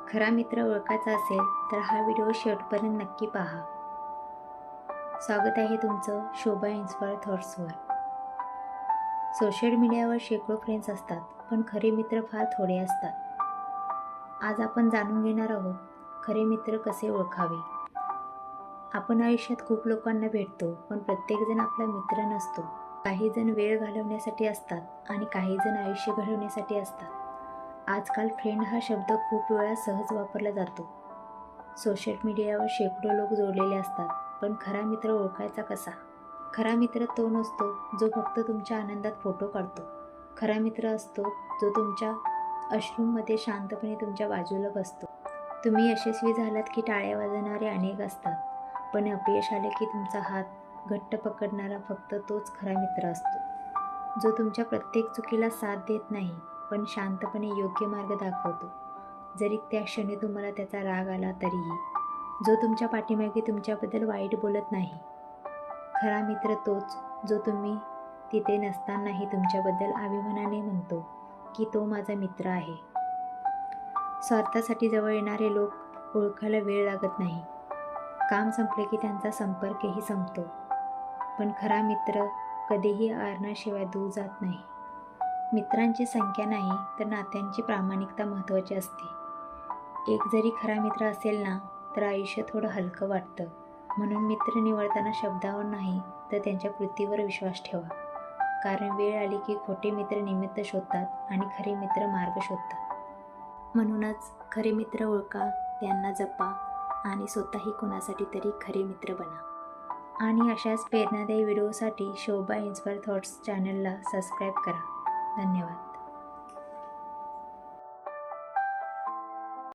खरा मित्र ओळखायचा असेल तर हा व्हिडिओ शेवटपर्यंत नक्की पहा. स्वागत आहे तुमचं शोभा इन्स्पायर थॉट्सवर. सोशल मीडियावर शेकडो फ्रेंड्स असतात, पण खरे मित्र फार थोडे असतात. आज आपण जाणून घेणार आहोत खरे मित्र कसे ओळखावे. आपण आयुष्यात खूप लोकांना भेटतो, पण प्रत्येकजण आपला मित्र नसतो. काही जण वेळ घालवण्यासाठी असतात आणि काही जण आयुष्य घडवण्यासाठी असतात. आजकाल फ्रेंड हा शब्द खूप वेळा सहज वापरला जातो. सोशल मीडियावर शेकडो लोक जोडलेले असतात, पण खरा मित्र ओळखायचा कसा? खरा मित्र तो नसतो जो फक्त तुमच्या आनंदात फोटो काढतो. खरा मित्र असतो जो तुमच्या अश्रूंमध्ये शांतपणे तुमच्या बाजूला बसतो. तुम्ही यशस्वी झालात की टाळ्या वाजवणारे अनेक असतात, पण अपयश आले की तुमचा हात घट्ट पकडणारा फक्त तोच खरा मित्र असतो. जो तुमच्या प्रत्येक चुकीला साथ देत नाही, पण शांतपणे योग्य मार्ग दाखवतो, जरी त्या क्षणी तुम्हाला त्याचा राग आला तरीही. जो तुमच्या पाठीमागे तुमच्याबद्दल वाईट बोलत नाही. खरा मित्र तोच जो तुम्ही तिथे नसतानाही तुमच्याबद्दल अभिमानाने म्हणतो की तो माझा मित्र आहे. स्वार्थासाठी जवळ येणारे लोक ओळखायला वेळ लागत नाही. काम संपले की त्यांचा संपर्कही संपतो, पण खरा मित्र कधीही आरणाशिवाय दूर जात नाही. मित्रांची संख्या नाही तर नात्यांची प्रामाणिकता महत्त्वाची असते. एक जरी खरा मित्र असेल ना, तर आयुष्य थोडं हलकं वाटतं. म्हणून मित्र निवडताना शब्दावर नाही तर त्यांच्या कृतीवर विश्वास ठेवा. कारण वेळ आली की खोटे मित्र निमित्त शोधतात आणि खरे मित्र मार्ग शोधतात. म्हणूनच खरे मित्र ओळखा, त्यांना जपा आणि स्वतःही कोणासाठी तरी खरे मित्र बना. आणि अशाच प्रेरणादायी व्हिडिओसाठी शोभा इन्स्पायर थॉट्स चॅनलला सबस्क्राईब करा. धन्यवाद.